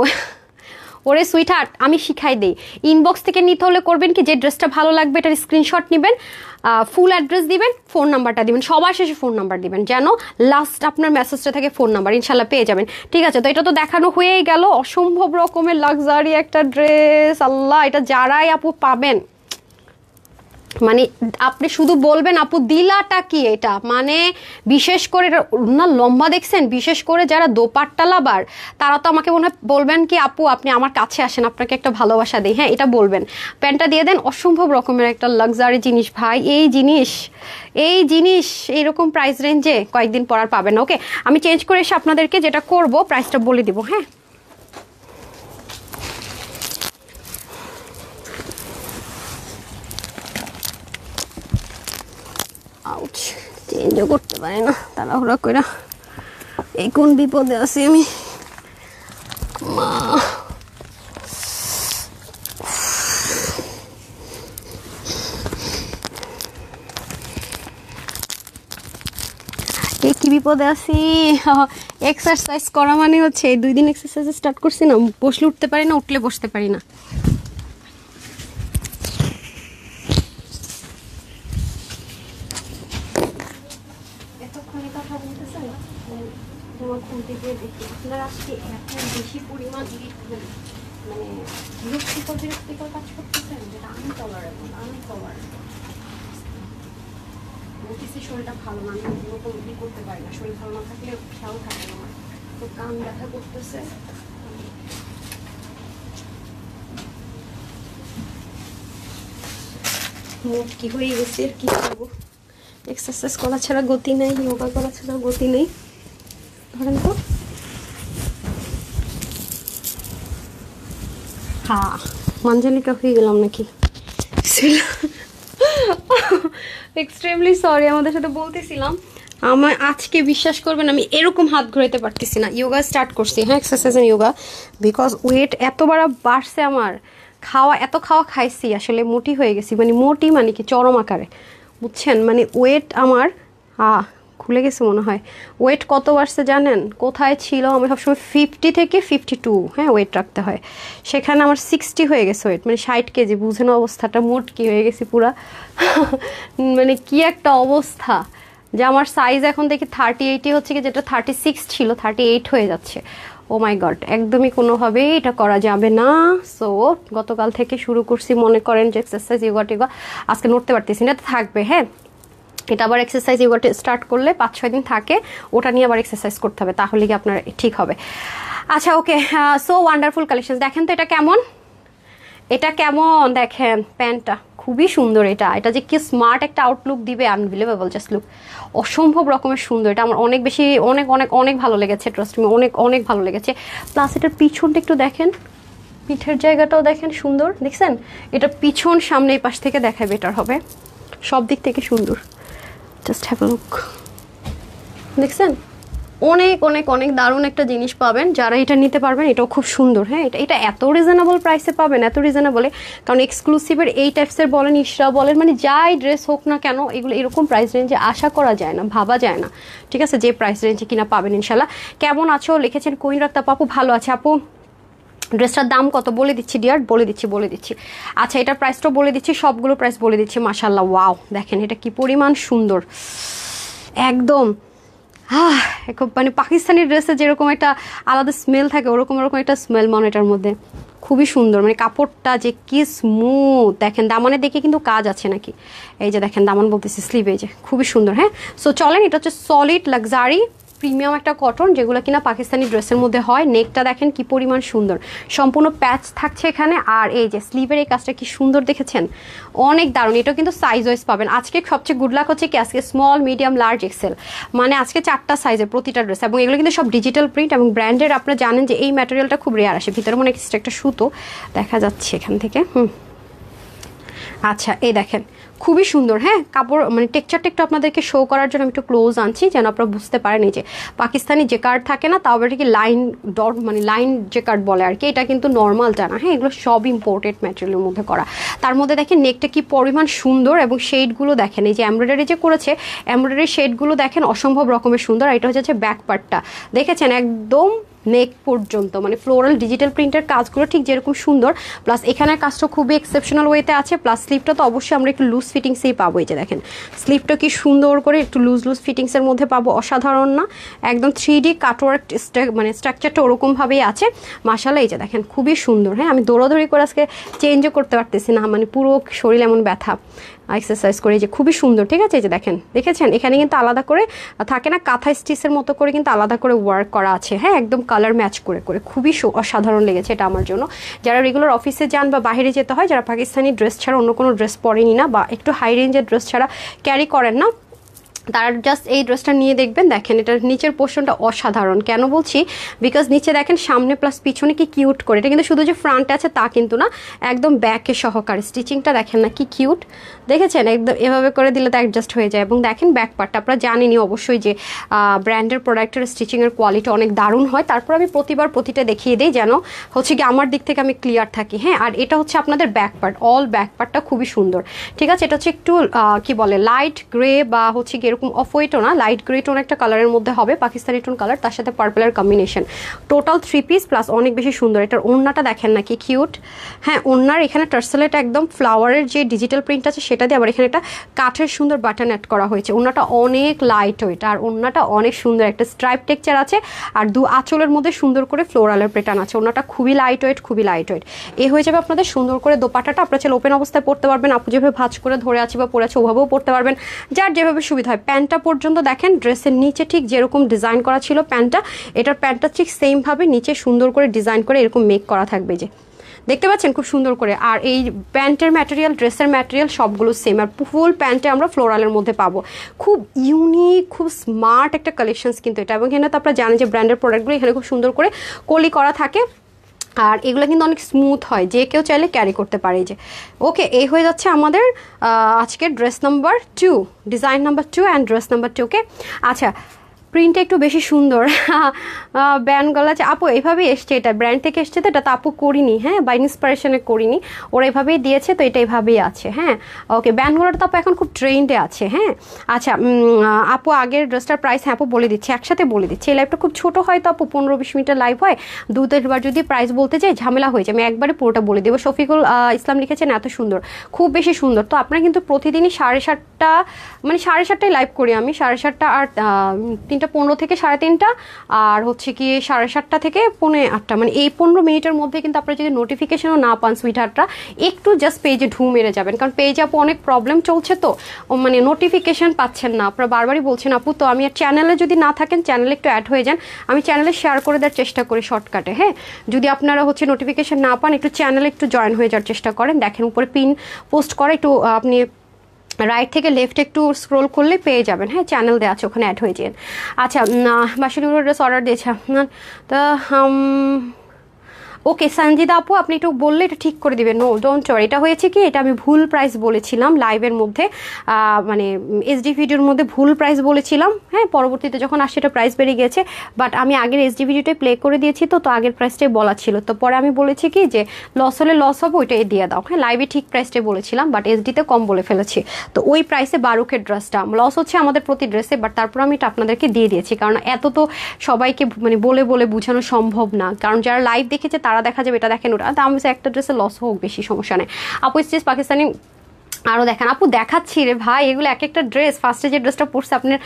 ওরে সুইট হার্ট, আমি শিখাই দিই, ইনবক্স থেকে নিতে হলে করবেন কি, যে ড্রেসটা ভালো লাগবে এটার স্ক্রিনশট নেবেন, ফুল অ্যাড্রেস দিবেন, ফোন নাম্বারটা দিবেন, সবার শেষে ফোন নাম্বার দিবেন, যেন লাস্ট আপনার মেসেজটা থাকে ফোন নাম্বার, ইনশাল্লাহ পেয়ে যাবেন। ঠিক আছে, তো এটা তো দেখানো হয়েই গেল, অসম্ভব রকমের লাক্সারি একটা ড্রেস, আল্লাহ এটা যারাই আপু পাবেন, মানে আপনি শুধু বলবেন আপু দিলাটা কি এটা, মানে বিশেষ করে না লম্বা দেখছেন, বিশেষ করে যারা দোপাট্টা লাভার তারা তো আমাকে মনে হয় বলবেন কি আপু আপনি আমার কাছে আসেন আপনাকে একটা ভালোবাসা দিই, হ্যাঁ এটা বলবেন, প্যান্টটা দিয়ে দেন। অসম্ভব রকমের একটা লাক্সারি জিনিস ভাই, এই জিনিস এইরকম প্রাইস রেঞ্জে কয়েকদিন পর আর পাবেন না। ওকে, আমি চেঞ্জ করে এসে আপনাদেরকে যেটা করব প্রাইসটা বলে দিব, হ্যাঁ। আউচ, চেঞ্জও করতে পারি না তাড়াহুড়া কইরা, এই কোন বিপদে আছি আমি মা। কি বিপদে আছি, এক্সারসাইজ করা মানে হচ্ছে এই 2 দিন এক্সারসাইজ স্টার্ট করছি না, বসলে উঠতে পারি না, উঠলে বসতে পারি না। বেশি পরিমাণ মানে বিরক্তিকর কাজ করতেছেন, যেটা আমি টলারেবল, শরীরটা ভালো না, আমি কোনো করতে পারি না, শরীর ভালো না থাকলে খেয়াল থাকে না আমার, তো কান ব্যথা করতেছে। মুখ কি হয়ে গেছে, কি করবো, এক্সারসাইজ করা ছাড়া গতি নেই, যোগা করা ছাড়া গতি নেই। ধরেন তো, হ্যাঁ মাঞ্জালিকা হয়ে গেলাম নাকি, এক্সট্রিমলি সরি, আমাদের সাথে বলতেছিলাম আমার আজকে বিশ্বাস করবেন আমি এরকম হাত ঘুরাইতে পারতেছি না। যোগা স্টার্ট করছি, হ্যাঁ exercise and yoga, because weight এতবার বাড়ছে আমার, এত খাওয়া খাইছি আসলে মোটি হয়ে গেছি, মানে মোটি মানে কি চরম আকারে, বুঝছেন, মানে ওয়েট আমার খুলে গেছে মনে হয়। ওয়েট কত বাড়ছে জানেন, কোথায় ছিল আমি সবসময় 50 থেকে 52, হ্যাঁ ওয়েট রাখতে হয়, সেখানে আমার 60 হয়ে গেছে ওয়েট, মানে 60 কেজি, বুঝেন অবস্থাটা, মোট কি হয়ে গেছি পুরা মানে কি একটা অবস্থা, যে আমার সাইজ এখন দেখি 38 হচ্ছে কি, যেটা 36 ছিল 38 হয়ে যাচ্ছে। ও মাই গড, একদমই কোনোভাবেই এটা করা যাবে না। সো গতকাল থেকে শুরু করছি, মনে করেন যে এক্সারসাইজ যোগা টেগা, আজকে নড়তে পারতেছি না, থাকবে, হ্যাঁ এটা আবার এক্সারসাইজ ইয়োগাটা স্টার্ট করলে 5-6 দিন থাকে, ওটা নিয়ে আবার এক্সারসাইজ করতে হবে, তাহলে কি আপনার ঠিক হবে। আচ্ছা ওকে, সো ওয়ান্ডারফুল কালেকশন। দেখেন তো এটা কেমন, এটা কেমন দেখেন প্যান্টটা, খুবই সুন্দর। এটা যে কি স্মার্ট একটা আউটলুক দিবে, আনবিলিভেবল জাস্ট লুক, অসম্ভব রকমের সুন্দর। এটা আমার অনেক বেশি অনেক অনেক অনেক ভালো লেগেছে, ট্রাস্ট মি, অনেক অনেক ভালো লেগেছে। প্লাস এটার পিছনটা একটু দেখেন, পিঠের জায়গাটাও দেখেন সুন্দর, দেখছেন? এটা পিছন সামনে এই পাশ থেকে দেখায় বেটার হবে, সব দিক থেকে সুন্দর। জাস্ট হ্যাভ আ লুক, দেখছেন? অনেক অনেক অনেক দারুণ একটা জিনিস পাবেন যারা এটা নিতে পারবেন। এটাও খুব সুন্দর। হ্যাঁ, এটা এত রিজনেবল প্রাইসে পাবেন, এত রিজনেবলে, কারণ এক্সক্লুসিভের এই টাইপসের বলেন, ইশরা বলেন, মানে যাই ড্রেস হোক না কেন, এগুলো এরকম প্রাইস রেঞ্জে আশা করা যায় না, ভাবা যায় না। ঠিক আছে, যে প্রাইস রেঞ্জে কিনা পাবেন ইনশাল্লাহ। কেমন আছো লিখেছেন কোহিন রাক্তা আপু, ভালো আছে আপু। ড্রেসটার দাম কত বলে দিচ্ছি ডিয়ার, বলে দিচ্ছি। আচ্ছা, এটার প্রাইসটাও বলে দিচ্ছি, সবগুলো প্রাইস বলে দিচ্ছি। মাশাল্লাহ, ওয়াও, দেখেন এটা কি পরিমাণ সুন্দর, একদম খুব মানে পাকিস্তানি ড্রেসে যেরকম একটা আলাদা স্মেল থাকে, ওরকম একটা স্মেল মনে এটার মধ্যে, খুবই সুন্দর। মানে কাপড়টা যে কি স্মুথ, দেখেন দামানে দেখে কিন্তু কাজ আছে নাকি, এই যে দেখেন দামান বলতেছি, স্লিভ, এই যে খুবই সুন্দর। হ্যাঁ, সো চলেন, এটা হচ্ছে সলিড লাক্সারি প্রিমিয়াম একটা কটন, যেগুলো কিনা পাকিস্তানি ড্রেসের মধ্যে হয়। নেকটা দেখেন কি পরিমাণ সুন্দর, সম্পূর্ণ প্যাচ থাকছে এখানে। আর এই যে স্লিভের এই কাজটা কি সুন্দর দেখেছেন, অনেক দারুণ। এটাও কিন্তু সাইজ ওয়াইজ পাবেন। আজকে সবচেয়ে গুড লাক হচ্ছে কি, আজকে স্মল, মিডিয়াম, লার্জ, এক্সেল, মানে আজকে 4টা সাইজের প্রতিটা ড্রেস, এবং এগুলো কিন্তু সব ডিজিটাল প্রিন্ট এবং ব্র্যান্ডের। আপনারা জানেন যে এই ম্যাটেরিয়ালটা খুব রেয়ার আসে, ভিতরে মনে হয় একটা সুতো দেখা যাচ্ছে এখান থেকে। আচ্ছা, এই দেখেন খুবই সুন্দর। হ্যাঁ, কাপড় মানে টেক্সচারটা একটু আপনাদেরকে শো করার জন্য আমি একটু ক্লোজ আনছি, যেন আপনারা বুঝতে পারেন। এই যে পাকিস্তানি যে কার্ড থাকে না, তাও এটা কি লাইন ডট, মানে লাইন যে কার্ড বলে আর কি, এটা কিন্তু নর্মালটা না। হ্যাঁ, এগুলো সব ইম্পোর্টেড ম্যাটেরিয়ালের মধ্যে করা। তার মধ্যে দেখেন নেকটা কি পরিমাণ সুন্দর, এবং শেডগুলো দেখেন, এই যে এমব্রয়ডারি যে করেছে, এমব্রয়ডারি শেডগুলো দেখেন অসম্ভব রকমের সুন্দর। আর এটা হচ্ছে ব্যাক পার্টটা, দেখেছেন একদম নেক পর্যন্ত, মানে ফ্লোরাল ডিজিটাল প্রিন্টের কাজগুলো ঠিক যেরকম সুন্দর, প্লাস এখানের কাজটা খুবই এক্সেপশনাল ওয়েতে আছে। প্লাস স্লিভটা তো অবশ্যই আমরা একটু লুজ ফিটিংসেই পাবো। এই যে দেখেন স্লিভটা কি সুন্দর করে একটু লুজ ফিটিংসের মধ্যে পাবো, অসাধারণ না? একদম 3D কাটওয়ার্ক, মানে স্ট্রাকচারটা ওরকমভাবেই আছে মাশাআল্লাহ। এই যে দেখেন খুবই সুন্দর। হ্যাঁ, আমি দৌড়াদৌড়ি করে আজকে চেঞ্জও করতে পারতেছি না, মানে পুরো শরীর এমন ব্যথা এক্সারসাইজ করে। যে খুবই সুন্দর, ঠিক আছে? এই যে দেখেন, দেখেছেন এখানে কিন্তু আলাদা করে থাকে না, কাঁথা স্টিচের মতো করে কিন্তু আলাদা করে ওয়ার্ক করা আছে। হ্যাঁ, একদম কালার ম্যাচ করে করে, খুবই অসাধারণ লেগেছে এটা আমার জন্য। যারা রেগুলার অফিসে যান বা বাইরে যেতে হয়, যারা পাকিস্তানি ড্রেস ছাড়া অন্য কোনো ড্রেস পরেনি না, বা একটু হাই রেঞ্জের ড্রেস ছাড়া ক্যারি করেন না, তারা জাস্ট এই ড্রেসটা নিয়ে দেখবেন। দেখেন এটার নিচের পোর্শনটা অসাধারণ। কেন বলছি, বিকজ নিচে দেখেন সামনে প্লাস পিছনে কি কিউট করে, এটা কিন্তু শুধু যে ফ্রন্টে আছে তা কিন্তু না, একদম ব্যাকে সহকারে স্টিচিংটা দেখেন না কি কিউট, দেখেছেন? একদম এভাবে করে দিলে তো অ্যাডজাস্ট হয়ে যায়। এবং দেখেন ব্যাক পার্টটা, আপনারা জানেনই অবশ্যই যে ব্র্যান্ডের প্রোডাক্টের স্টিচিংয়ের কোয়ালিটি অনেক দারুণ হয়। তারপর আমি প্রতিটা দেখিয়ে দিই, যেন হচ্ছে কি আমার দিক থেকে আমি ক্লিয়ার থাকি। হ্যাঁ, আর এটা হচ্ছে আপনাদের ব্যাক পার্ট, অল ব্যাক পার্টটা খুবই সুন্দর, ঠিক আছে? এটা হচ্ছে একটু কি বলে লাইট গ্রে, বা হচ্ছে কি এরকম অফ হোয়াইটও না, লাইট গ্রে টোন একটা কালারের মধ্যে হবে, পাকিস্তানি টোন কালার, তার সাথে পার্পলের কম্বিনেশন, টোটাল 3 পিস প্লাস অনেক বেশি সুন্দর। এটার ওড়নাটা দেখেন না কি কিউট। হ্যাঁ, ওড়নার এখানে টার্সেলেটা একদম ফ্লাওয়ারের যে ডিজিটাল প্রিন্ট আছে সেটা দিয়ে, আবার এখানে একটা কাঠের সুন্দর বাটন অ্যাড করা হয়েছে। ওড়নাটা অনেক লাইট ওয়েট, আর ওড়নাটা অনেক সুন্দর, একটা স্ট্রাইপ টেক্সচার আছে, আর দু আঁচলের মধ্যে সুন্দর করে ফ্লোরালের প্যাটার্ন আছে। ওড়নাটা খুবই লাইট ওয়েট, খুবই লাইট ওয়েট। এই হয়ে যাবে আপনাদের সুন্দর করে দোপাট্টাটা। আপনারা চাইলে ওপেন অবস্থায় পড়তে পারবেন, আপু যেভাবে ভাঁজ করে ধরে আছে বা পরে আছে ওভাবেও পড়তে পারবেন, যার যেভাবে সুবিধা হয়। প্যান্টটা পর্যন্ত দেখেন ড্রেসের নিচে ঠিক যেরকম ডিজাইন করা ছিল প্যান্টটা, এটার প্যান্টটা ঠিক সেমভাবে নিচে সুন্দর করে ডিজাইন করে এরকম মেক করা থাকবে, যে দেখতে পাচ্ছেন খুব সুন্দর করে। আর এই প্যান্টের ম্যাটেরিয়াল, ড্রেসের ম্যাটেরিয়াল সবগুলো সেম, আর ফুল প্যান্টে আমরা ফ্লোরালের মধ্যে পাবো। খুব ইউনিক, খুব স্মার্ট একটা কালেকশনস কিন্তু এটা। এবং এখানে তো আপনারা জানেন যে ব্র্যান্ডের প্রোডাক্টগুলো এখানে খুব সুন্দর করে কলি করা থাকে, আর এগুলো কিন্তু অনেক স্মুথ হয়, যে কেউ চাইলে ক্যারি করতে পারে। যে ওকে, এই হয়ে যাচ্ছে আমাদের আজকের dress number 2, design number 2 and dress number 2। ওকে, আচ্ছা প্রিন্টটা একটু বেশি সুন্দর। ব্যান্ড গলা আছে আপু, এভাবেই এসছে, এটা ব্র্যান্ড থেকে এসছে তো, এটা তো আপু করিনি, হ্যাঁ, বা ইন্সপিরেশনে করিনি, ওরা এভাবেই দিয়েছে তো এটা এভাবেই আছে। হ্যাঁ, ওকে, ব্যান্ড গলাটা তো আপু এখন খুব ট্রেন্ডে আছে। হ্যাঁ, আচ্ছা আপু আগের ড্রেসটার প্রাইস, হ্যাঁ আপু বলে দিচ্ছি, একসাথে বলে দিচ্ছি। এই লাইভটা খুব ছোটো হয় তো আপু, 15-20 মিনিটের লাইভ হয়, 2-3 যদি প্রাইস বলতে যাই ঝামেলা হয়েছে, আমি একবারে পুরোটা বলে দেবো। শফিকুল ইসলাম লিখেছেন এত সুন্দর, খুব বেশি সুন্দর। তো আপনারা কিন্তু প্রতিদিনই 7:30, মানে 7:30টায় লাইভ করি আমি, 7:30 আর 3টা এটা 15 থেকে 3:30, আর হচ্ছে কি 7:30 থেকে 7:45, মানে এই 15 মিনিটের মধ্যে কিন্তু আপনারা যদি নোটিফিকেশনও না পান সুইটহার্টরা, একটু জাস্ট পেজে ঢু মেরে যাবেন, কারণ পেজে আপু অনেক প্রবলেম চলছে, তো মানে নোটিফিকেশন পাচ্ছেন না, আপনারা বারবারই বলছেন আপু। তো আমি চ্যানেলে যদি না থাকেন চ্যানেলে একটু অ্যাড হয়ে যান, আমি চ্যানেলে শেয়ার করে দেওয়ার চেষ্টা করি শর্টকাটে। হ্যাঁ, যদি আপনারা হচ্ছে নোটিফিকেশন না পান, একটু চ্যানেলে একটু জয়েন হয়ে যাওয়ার চেষ্টা করেন। দেখেন উপরে পিন পোস্ট করে, একটু আপনি রাইট থেকে লেফট একটু স্ক্রোল করলে পেয়ে যাবেন। হ্যাঁ, চ্যানেল দেওয়া আছে, ওখানে অ্যাড হয়ে যান। আচ্ছা, বাসুলিগুলো ড্রেস অর্ডার দিয়েছে আপনার, তা ওকে সঞ্জিদা আপু, আপনি একটু বললে এটা ঠিক করে দিবেন। নো ডোন্ট ওয়ারি, এটা হয়েছে কি, এটা আমি ভুল প্রাইস বলেছিলাম লাইভের মধ্যে, মানে এইচডি ভিডিওর মধ্যে ভুল প্রাইস বলেছিলাম। হ্যাঁ, পরবর্তীতে যখন আসছে এটা প্রাইস বেড়ে গেছে, বাট আমি আগের এইচডি ভিডিওটাই প্লে করে দিয়েছি, তো আগের প্রাইসটাই বলা ছিল। তো পরে আমি বলেছি কি যে লস হলে লস হবে, ওইটাই দিয়ে দাও। হ্যাঁ, লাইভে ঠিক প্রাইসটাই বলেছিলাম, বাট এইচডিতে কম বলে ফেলেছি। তো ওই প্রাইসে বারুকের ড্রেসটা লস হচ্ছে আমাদের প্রতি ড্রেসে, বাট তারপর আমি এটা আপনাদেরকে দিয়ে দিয়েছি, কারণ এত তো সবাইকে মানে বলে বলে বোঝানো সম্ভব না, কারণ যারা লাইভ দেখেছে তারা দেখা যাবে এটা দেখেন ওটা, দাম হচ্ছে একটা ড্রেসে লস হোক, বেশি সমস্যা নেই। আপু স্টিচ পাকিস্তানি আরও দেখেন আপু, দেখাচ্ছি রে ভাই, এগুলো এক একটা ড্রেস। ফার্স্টে যে ড্রেসটা পরছে আপনার,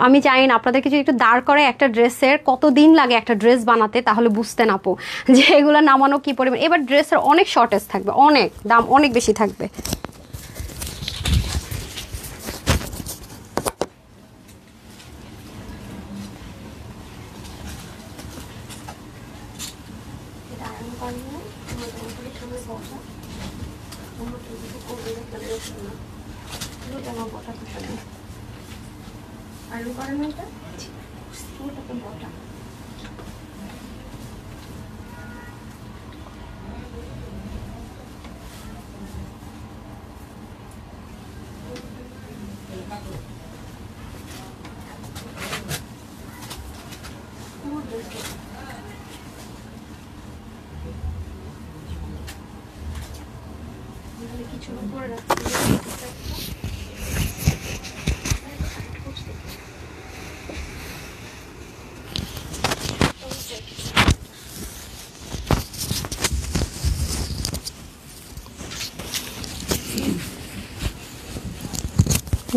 আমি জানি না আপনাদেরকে যদি একটু দাঁড় করে একটা ড্রেসের কতদিন লাগে একটা ড্রেস বানাতে, তাহলে বুঝতেন আপু যে এগুলো নামানো কি পরিমাণ। এবার ড্রেসের অনেক শর্টেজ থাকবে, অনেক দাম অনেক বেশি থাকবে।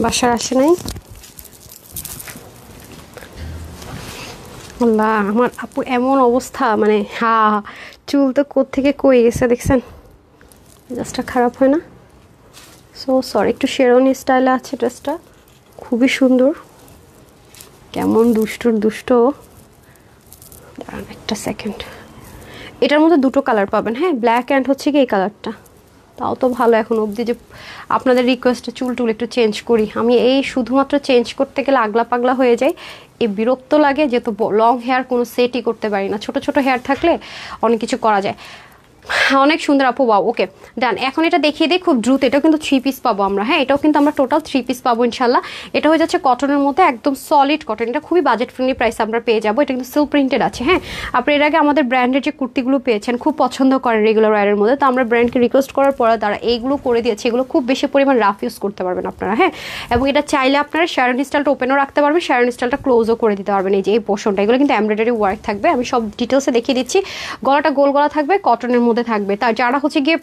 বাসার আসে নাই আল্লাহ, আমার আপু এমন অবস্থা, মানে চুল তো কোত্থেকে কই গেছে দেখছেন, ড্রেসটা খারাপ হয় না। সো সরি, একটু শেরওয়ানি স্টাইলে আছে ড্রেসটা, খুবই সুন্দর। কেমন দুষ্টুর দুষ্ট, দাঁড়ান একটা সেকেন্ড। এটার মধ্যে দুটো কালার পাবেন। হ্যাঁ, ব্ল্যাক অ্যান্ড হচ্ছে কি এই কালারটা, তাও তো ভালো। এখন অবধি যে আপনাদের রিকোয়েস্টে চুল টুল একটু চেঞ্জ করি, আমি এই শুধুমাত্র চেঞ্জ করতে গেলে আগলা পাগলা হয়ে যায়, এই বিরক্ত লাগে, যেহেতু লং হেয়ার কোনো সেটই করতে পারি না। ছোট ছোট হেয়ার থাকলে অনেক কিছু করা যায়। অনেক সুন্দর আপু, বাও ওকে ডান। এখন এটা দেখিয়ে দিই খুব দ্রুত, এটাও কিন্তু 3 পিস পাবো আমরা। হ্যাঁ, এটাও কিন্তু আমরা টোটাল 3 পিস পাবো ইনশাল্লাহ। এটা হয়ে যাচ্ছে কটনের মধ্যে, একদম সলিড কটন, এটা খুবই বাজেট ফ্রেন্ডলি প্রাইস আমরা পেয়ে যাবো। এটা কিন্তু সিল্ক প্রিন্টেড আছে। হ্যাঁ, আপনি এর আগে আমাদের ব্র্যান্ডের যে কুর্তিগুলো পেয়েছেন, খুব পছন্দ করেন রেগুলার ওয়ারের মধ্যে, তো আমরা ব্র্যান্ডকে রিকোয়েস্ট করার পরে তারা এইগুলো করে দিয়েছে। এগুলো খুব বেশি পরিমাণ রাফ ইউজ করতে পারবেন আপনারা। হ্যাঁ, এবং এটা চাইলে আপনারা শ্যারন স্টাইলটা ওপেনও রাখতে পারবেন, শ্যারন স্টাইলটা ক্লোজও করে দিতে পারবেন। এই যে এই পোর্শনটা, এগুলো কিন্তু এমব্রয়ডারি ওয়ার্ক থাকবে, আমি সব ডিটেলসে দেখিয়ে দিচ্ছি। গলাটা গোল গলা থাকবে, কটনের মধ্যে থাকবে। তার যারা হচ্ছে গিয়ে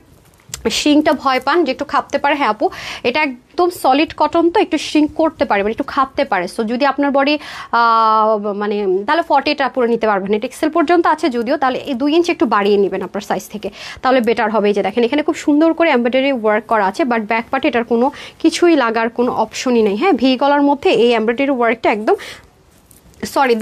শ্রিঙ্কটা ভয় পান যে একটু খাপতে পারে, হ্যাঁ আপু এটা একদম সলিড কটন, তো একটু শ্রিঙ্ক করতে পারে, মানে একটু খাপতে পারে। সো যদি আপনার বডি মানে তাহলে 40টা পুরো নিতে পারবেন। এটা এক্সেল পর্যন্ত আছে যদিও, তাহলে এই 2 ইঞ্চি একটু বাড়িয়ে নেবেন আপনার সাইজ থেকে, তাহলে বেটার হবে। এই যে দেখেন এখানে খুব সুন্দর করে এমব্রয়ডারি ওয়ার্ক করা আছে, বাট ব্যাক পার্টে এটার কোনো কিছুই লাগার কোনো অপশনই নেই। হ্যাঁ, ভি গলার মধ্যে এই এমব্রয়ডারি ওয়ার্কটা একদম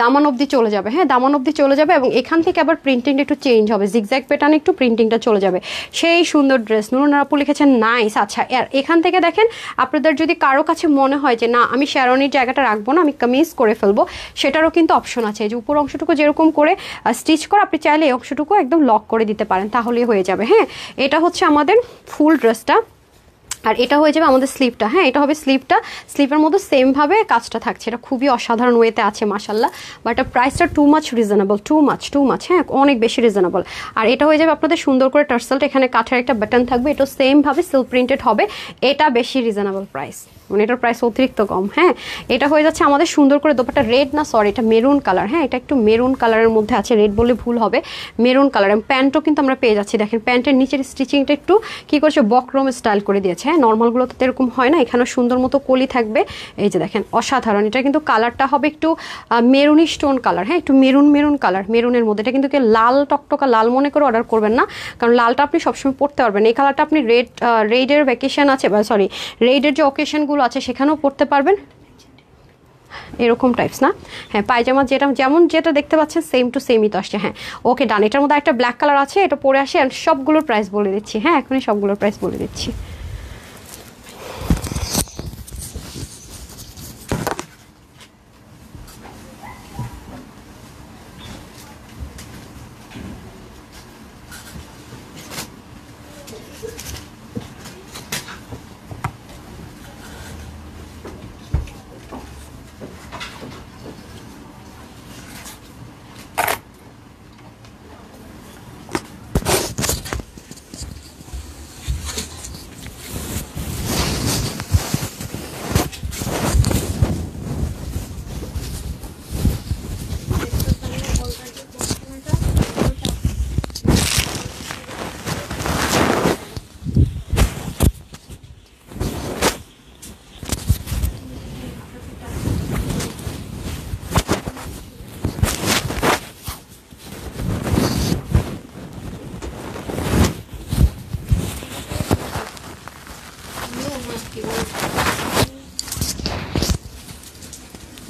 দামান অবধি চলে যাবে। হ্যাঁ, দামান অবধি চলে যাবে, এবং এখান থেকে আবার প্রিন্টিংটা একটু চেঞ্জ হবে, জিগজ্যাগ প্যাটার্নে একটু প্রিন্টিংটা চলে যাবে। সেই সুন্দর ড্রেস, নুরুন আপু লিখেছেন নাইস। আচ্ছা, আর এখান থেকে দেখেন আপনাদের যদি কারো কাছে মনে হয় যে না আমি শেরওয়ানির জায়গাটা রাখবো না, আমি কামিজ করে ফেলবো, সেটারও কিন্তু অপশন আছে। এই যে উপর অংশটুকু যেরকম করে স্টিচ করে, আপনি চাইলে এই অংশটুকু একদম লক করে দিতে পারেন, তাহলেই হয়ে যাবে। হ্যাঁ, এটা হচ্ছে আমাদের ফুল ড্রেসটা, আর এটা হয়ে যাবে আমাদের স্লিভটা। হ্যাঁ, এটা হবে স্লিভটা, স্লিভের মধ্যে সেমভাবে কাজটা থাকছে। এটা খুবই অসাধারণ ওয়েতে আছে মাশাল্লাহ, বাট প্রাইসটা too much reasonable, too much. হ্যাঁ, অনেক বেশি রিজনেবল। আর এটা হয়ে যাবে আপনাদের সুন্দর করে টার্সেলটা, এখানে কাঠের একটা বাটন থাকবে, এটা সেমভাবে সিল্ক প্রিন্টেড হবে, এটা বেশি রিজনেবল প্রাইস। মানে এটার প্রাইস অতিরিক্ত কম। হ্যাঁ, এটা হয়ে যাচ্ছে আমাদের সুন্দর করে দোপাট্টা, রেড না সরি এটা মেরুন কালার। হ্যাঁ, এটা একটু মেরুন কালারের মধ্যে আছে, রেড বলে ভুল হবে, মেরুন কালার। এবং প্যান্টও কিন্তু আমরা পেয়ে যাচ্ছি, দেখেন প্যান্টের নিচের স্টিচিংটা একটু কি করছে বক্রম স্টাইল করে দিয়েছে। হ্যাঁ, নর্মালগুলো তো এরকম হয় না, এখানেও সুন্দর মতো কলি থাকবে। এই যে দেখেন অসাধারণ, এটা কিন্তু কালারটা হবে একটু মেরুনি স্টোন কালার। হ্যাঁ, একটু মেরুন মেরুন কালার, মেরুনের মধ্যে। এটা কিন্তু লাল টকটকা লাল মনে করে অর্ডার করবেন না, কারণ লালটা আপনি সবসময় পরতে পারবেন। এই কালারটা আপনি রেডের ভ্যাকেশন আছে বা সরি রেডের যে অকেশনগুলো আছে সেখানেও পরতে পারবেন, এরকম টাইপস না। হ্যাঁ, পায়জামা যেটা দেখতে পাচ্ছেন সেম টু সেমই তো আসছে। হ্যাঁ, ওকে ডান। এটার মধ্যে একটা ব্ল্যাক কালার আছে, এটা পরে আসে। অ্যান্ড সবগুলোর প্রাইস বলে দিচ্ছি। হ্যাঁ, এখনই সবগুলোর প্রাইস বলে দিচ্ছি।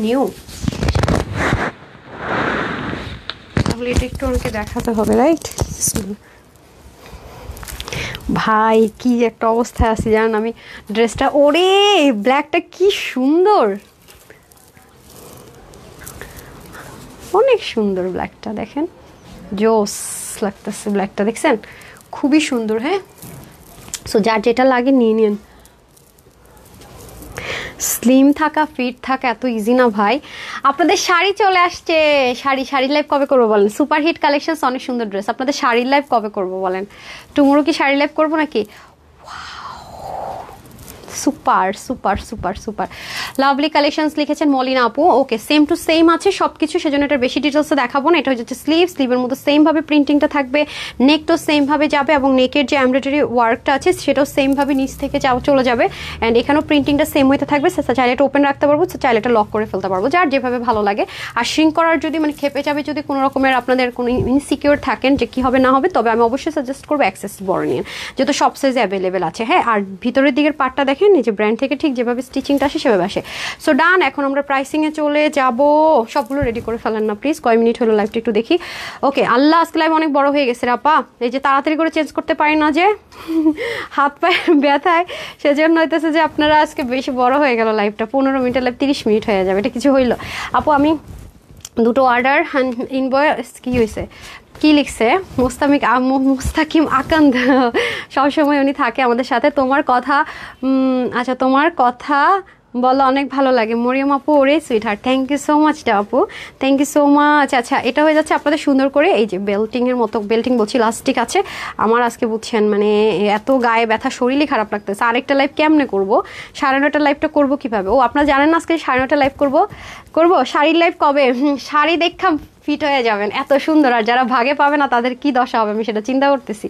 নিউ তাহলে এটা একটু আমাকে দেখাতে হবে, রাইট? ভাই কি একটা অবস্থায় আছি জানেন আমি, ড্রেসটা ওরে ব্ল্যাকটা কি সুন্দর, অনেক সুন্দর ব্ল্যাকটা, দেখেন জোস লাগতেছে ব্ল্যাকটা, দেখছেন খুবই সুন্দর। হ্যাঁ, সো যার যেটা লাগে নিয়ে নিন। স্লিম থাকা ফিট থাকা এত ইজি না ভাই। আপনাদের শাড়ি চলে আসছে, শাড়ির লাইভ কবে করবো বলেন? সুপার হিট কালেকশন, অনেক সুন্দর ড্রেস। আপনাদের শাড়ির লাইভ কবে করবো বলেন? টুমোরো কি শাড়ি লাইভ করবো নাকি? Super super super super lovely collections লিখেছেন মলিনা আপু। ওকে, সেম টু সেম আছে সব কিছু, সেজন্য এটার বেশি ডিটেলসে দেখাবো না। এটা হচ্ছে স্লিভের মধ্যে সেমভাবে প্রিন্টিংটা থাকবে, নেকটাও সেমভাবে যাবে, এবং নেকের যে এমব্রয়ডারি ওয়ার্কটা আছে সেটাও সেমভাবে নিচ থেকে চলে যাবে। অ্যান্ড এখানেও প্রিন্টিংটা সেম হইতে থাকবে। চাইলে এটা ওপেন রাখতে পারবো, চাইলে এটা লক করে ফেলতে পারবো, যার যেভাবে ভালো লাগে। আর শ্রিঙ্ক করার যদি মানে খেপে যাবে, যদি কোনো রকমের আপনাদের কোনো ইনসিকিউর থাকেন যে কী হবে না হবে, তবে আমি অবশ্যই সাজেস্ট করবো অ্যাক্সেস বড় নিন, যেহেতু সব সাইজ অ্যাভেলেবেল আছে। হ্যাঁ, আর ভিতরের দিকের পার্টটা দেখেন, এই যে ব্র্যান্ড থেকে ঠিক যেভাবে স্টিচিংটা আসে সেভাবে আসে। সো ডান, এখন আমরা প্রাইসিংয়ে চলে যাব। সবগুলো রেডি করে ফেলেন না প্লিজ, কয় মিনিট হলো লাইভটা একটু দেখি। ওকে, আল্লাহ আজকে লাইভ অনেক বড় হয়ে গেছে আপা, এই যে তাড়াতাড়ি করে চেঞ্জ করতে পারি না যে হাত পায়ে ব্যথায়, সেজন্য হইতেছে যে আপনারা আজকে বেশি বড় হয়ে গেল লাইভটা। 15 মিনিটের লাইভ 30 মিনিট হয়ে যাবে, এটা কিছু হইলো? আপু আমি দুটো অর্ডার ইনভয়েস কি হয়েছে কি লিখছে মুস্তাকিম আকান্দ, সবসময় উনি থাকে আমাদের সাথে। তোমার কথা আচ্ছা তোমার কথা বলো অনেক ভালো লাগে মরিয়ম আপু, ওরে sweetheart, thank you so much আপু, থ্যাংক ইউ সো মাচ। আচ্ছা, এটা হয়ে যাচ্ছে আপনাদের সুন্দর করে এই যে বেল্টিংয়ের মতো, বেল্টিং বলছি ইলাস্টিক আছে আমার আজকে, বুঝছেন মানে এত গায়ে ব্যথা, শরীরই খারাপ লাগতেছে। আরেকটা লাইভ কেমনে করবো? 9:30 লাইভটা করবো কিভাবে? ও আপনারা জানেন না আজকে 9:30 লাইভ করবো। শাড়ির লাইভ কবে? শাড়ি দেখাম ফিট হয়ে যাবেন, এত সুন্দর। আর যারা ভাগে পাবে না তাদের কি দশা হবে, আমি সেটা চিন্তা করতেছি।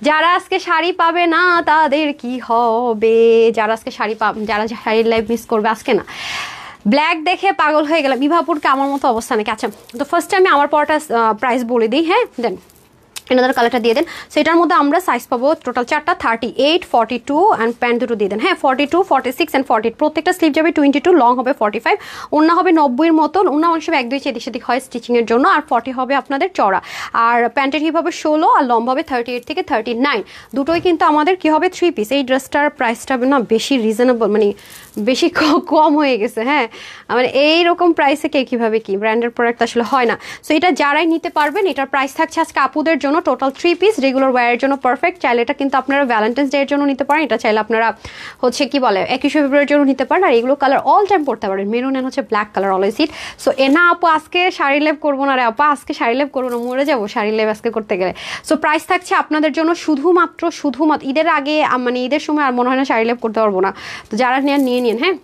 যারা আজকে শাড়ি পাবে না তাদের কি হবে? যারা আজকে যারা শাড়ির লাইভ মিস করবে আজকে না, ব্ল্যাক দেখে পাগল হয়ে গেলাম। বিভাপুরকে আমার মতো অবস্থা নাকি? আচ্ছা, তো ফার্স্টে আমি আমার পরটা প্রাইস বলে দিই। হ্যাঁ, দেন এনাদের কালারটা দিয়ে দেন। সেটার মধ্যে আমরা সাইজ পাবো টোটাল 4টা, 38, 42 অ্যান্ড প্যান্ট দুটো দিয়ে দেন। হ্যাঁ, 42, 46 অ্যান্ড 48, প্রত্যেকটা স্লিভ যাবে 22, লং হবে 45, ওড়না হবে 90-এর মতন। ওড়না অনেক সময় 1-2 এদিক সেদিক হয় স্টিচিংয়ের জন্য। আর 40 হবে আপনাদের চড়া, আর প্যান্টের হিপ হবে 16, আর লম্বা হবে 38 থেকে 39। দুটোই কিন্তু আমাদের কি হবে 3 পিস। এই ড্রেসটার প্রাইসটা না বেশি রিজনেবল, মানে বেশি কম হয়ে গেছে। হ্যাঁ, মানে এইরকম প্রাইসে কে কীভাবে কি ব্র্যান্ডের প্রোডাক্ট আসলে হয় না। সো এটা যারাই নিতে পারবেন, এটার প্রাইস থাকছে আজকে আপুদের জন্য জন্য টোটাল 3 পিস, রেগুলার ওয়্যারের জন্য পারফেক্ট। চাইলে এটা কিন্তু আপনারা ভ্যালেন্টাইন্স ডে এর জন্য নিতে পারেন, এটা চাইলে আপনারা হচ্ছে কি বলে 21শে ফেব্রুয়ারির জন্য নিতে পারেন। আর এগুলো কালার অল টাইম পরতে পারেন, মেরুন এন্ড হচ্ছে black colour always hit. So না আপু আজকে শাড়ি লেভ করবো না রে আপা, আজকে শাড়ি লেভ করবো না, মরে যাবো শাড়ি লেভ আজকে করতে গেলে। সো প্রাইস থাকছে আপনাদের জন্য শুধুমাত্র ঈদের আগে, মানে ঈদের সময় আর মনে হয় না শাড়ি লেভ করতে পারবো না, তো যারা নেন নিয়ে নিন। হ্যাঁ,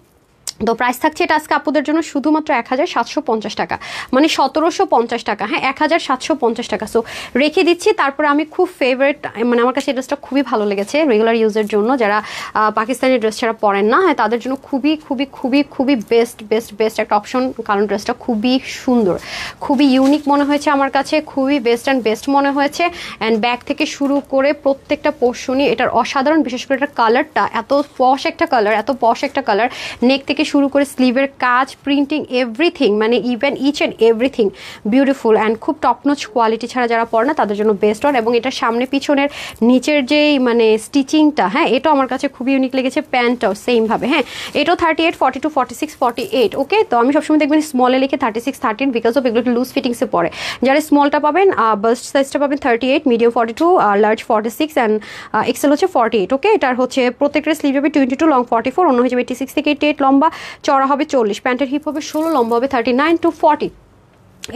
তো প্রাইস থাকছে এটা আজকে আপুদের জন্য শুধুমাত্র 1750 টাকা, মানে 1750 টাকা। হ্যাঁ, 1750 টাকা। সো রেখে দিচ্ছি। তারপরে আমি খুব ফেভারিট, মানে আমার কাছে এই ড্রেসটা খুবই ভালো লেগেছে রেগুলার ইউজের জন্য, যারা পাকিস্তানি ড্রেস ছাড়া পরেন না, হ্যাঁ তাদের জন্য খুবই খুবই খুবই খুবই বেস্ট বেস্ট বেস্ট একটা অপশন, কারণ ড্রেসটা খুবই সুন্দর, খুবই ইউনিক মনে হয়েছে আমার কাছে, খুবই বেস্ট অ্যান্ড বেস্ট মনে হয়েছে। অ্যান্ড ব্যাক থেকে শুরু করে প্রত্যেকটা পোর্শনই এটার অসাধারণ, বিশেষ করে এটার কালারটা এত পশ একটা কালার, এত পশ একটা কালার। নেক থেকে শুরু করে স্লিভের কাজ, প্রিন্টিং, এভরিথিং, মানে even each and everything beautiful and খুব টপনচ কোয়ালিটি ছাড়া যারা পড়ে না তাদের জন্য বেস্ট ওয়ান। এবং এটার সামনে পিছনের নিচের যেই মানে স্টিচিংটা, হ্যাঁ এটাও আমার কাছে খুবই ইউনিক লেগেছে। প্যান্টটাও সেমভাবে, হ্যাঁ এটাও 38, 42, 46, 48। ওকে, তো আমি সবসময় দেখবেন স্মলে লিখে 36, 13 বিকজ অফ এগুলো লুজ ফিটিংসে পড়ে। যারা স্মলটা পাবেন, বাস্ট সাইজটা পাবেন 38, মিডিয়াম 42, লার্জ 46 অ্যান্ড এক্সেল হচ্ছে 48। ওকে, এটার হচ্ছে প্রত্যেকটা স্লিভ হবে 22, লং 44, অন্য হয়ে যাবে 86 থেকে 88, লম্বা চড়া হবে 40, প্যান্টের হিপ হবে 16, লম্বা হবে 39 to 40।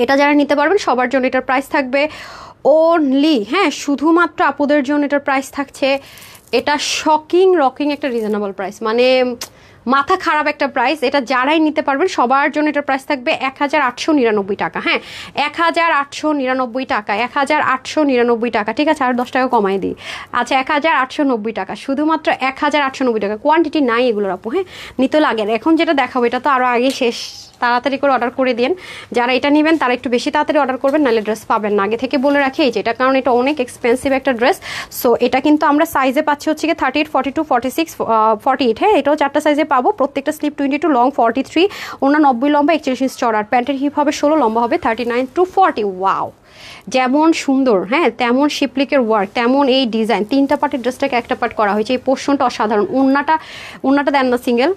এটা যারা নিতে পারবেন সবার জন্য এটার প্রাইস থাকবে অনলি, হ্যাঁ শুধুমাত্র আপুদের জন্য এটার প্রাইস থাকছে, এটা শকিং রকিং একটা রিজনেবল প্রাইস, মানে মাথা খারাপ একটা প্রাইস। এটা যারাই নিতে পারবেন সবার জন্য এটার প্রাইস থাকবে 1899 টাকা। হ্যাঁ, 1899 টাকা, 1899 টাকা। ঠিক আছে, আর 10 টাকা কমাই দিই। আচ্ছা, 1890 টাকা, শুধুমাত্র 1890 টাকা। কোয়ান্টিটি নাই এগুলোর আপু, হ্যাঁ নিতে লাগে। এখন যেটা দেখাবো এটা তো আরও আগে শেষ, তাড়াতাড়ি করে অর্ডার করে দিন। যারা এটা নেবেন তারা একটু বেশি তাড়াতাড়ি অর্ডার করবেন, নাহলে ড্রেস পাবেন না। আগে থেকে বলে রাখি এই যে এটা, কারণ এটা অনেক এক্সপেন্সিভ একটা ড্রেস। সো এটা কিন্তু আমরা সাইজে পাচ্ছি হচ্ছে কি 38, 42, 46, 48। হ্যাঁ, এটাও 4টা সাইজে পাবো। প্রত্যেকটা স্লিপ 22, লং 43, ওনা 90, লম্বা 41 ইঞ্চ চড়া। আর প্যান্টের হিপ হবে 16, লম্বা হবে 39 to 40। ওয়াও, যেমন সুন্দর, হ্যাঁ তেমন শিপলিকের ওয়ার্ক, তেমন এই ডিজাইন। 3টা পার্টের ড্রেসটাকে একটা পার্ট করা হয়েছে। এই পোর্শনটা অসাধারণ। ওন্নাটা দেন না সিঙ্গেল,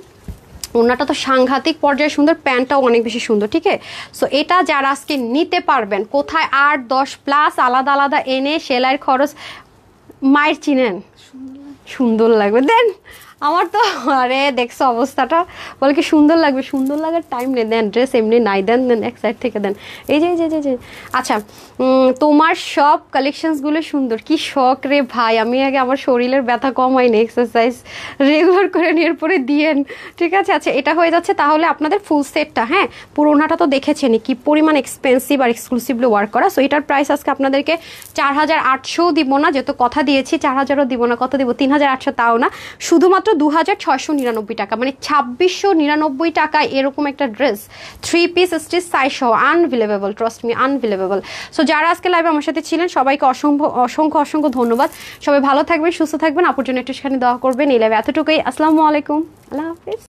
ওনাটা তো সাংঘাতিক পর্যায়ে সুন্দর, প্যান্টটাও অনেক বেশি সুন্দর। ঠিক আছে, সো এটা যারা আজকে নিতে পারবেন, কোথায় 8-10 প্লাস আলাদা আলাদা এনে সেলাইয়ের খরচ, মায়ের চিনেন সুন্দর লাগবে দেন। আমার তো আরে দেখছো অবস্থাটা, বলে কি সুন্দর লাগবে, সুন্দর লাগার টাইম নেই, দেন ড্রেস এমনি নাই, দেন দেন এক সাইড থেকে দেন। এই যে যে আচ্ছা, তোমার সব কালেকশনসগুলো সুন্দর, কি শখ রে ভাই। আমি আগে আমার শরীরের ব্যথা কমাইনি, এক্সারসাইজ রেগুলার করে নিয়ে পরে দিয়েন। ঠিক আছে, আচ্ছা এটা হয়ে যাচ্ছে তাহলে আপনাদের ফুল সেটটা। হ্যাঁ, পুরোনাটা তো দেখেছেনই কি পরিমাণ এক্সপেন্সিভ আর এক্সক্লুসিভলি ওয়ার্ক করা। সো এটার প্রাইস আজকে আপনাদেরকে 4800 দিব না, যেহেতু কথা দিয়েছি 4000ও দিব না, কত দিব 3800, তাও না, শুধুমাত্র 2699 টাকা, মানে 2699 টাকায় এরকম একটা ড্রেস 3 পিস স্টিচ সাইজ সহ, unbelievable, trust me unbelievable. So যারা আজকে লাইভে আমার সাথে ছিলেন সবাইকে অসংখ্য অসংখ্য অসংখ্য ধন্যবাদ। সবাই ভালো থাকবেন, সুস্থ থাকবেন, আপুর জন্য একটুখানি দোয়া করবেন। এই লাইভে এতটুকুই। আসসালামু আলাইকুম, আল্লাহ হাফিজ।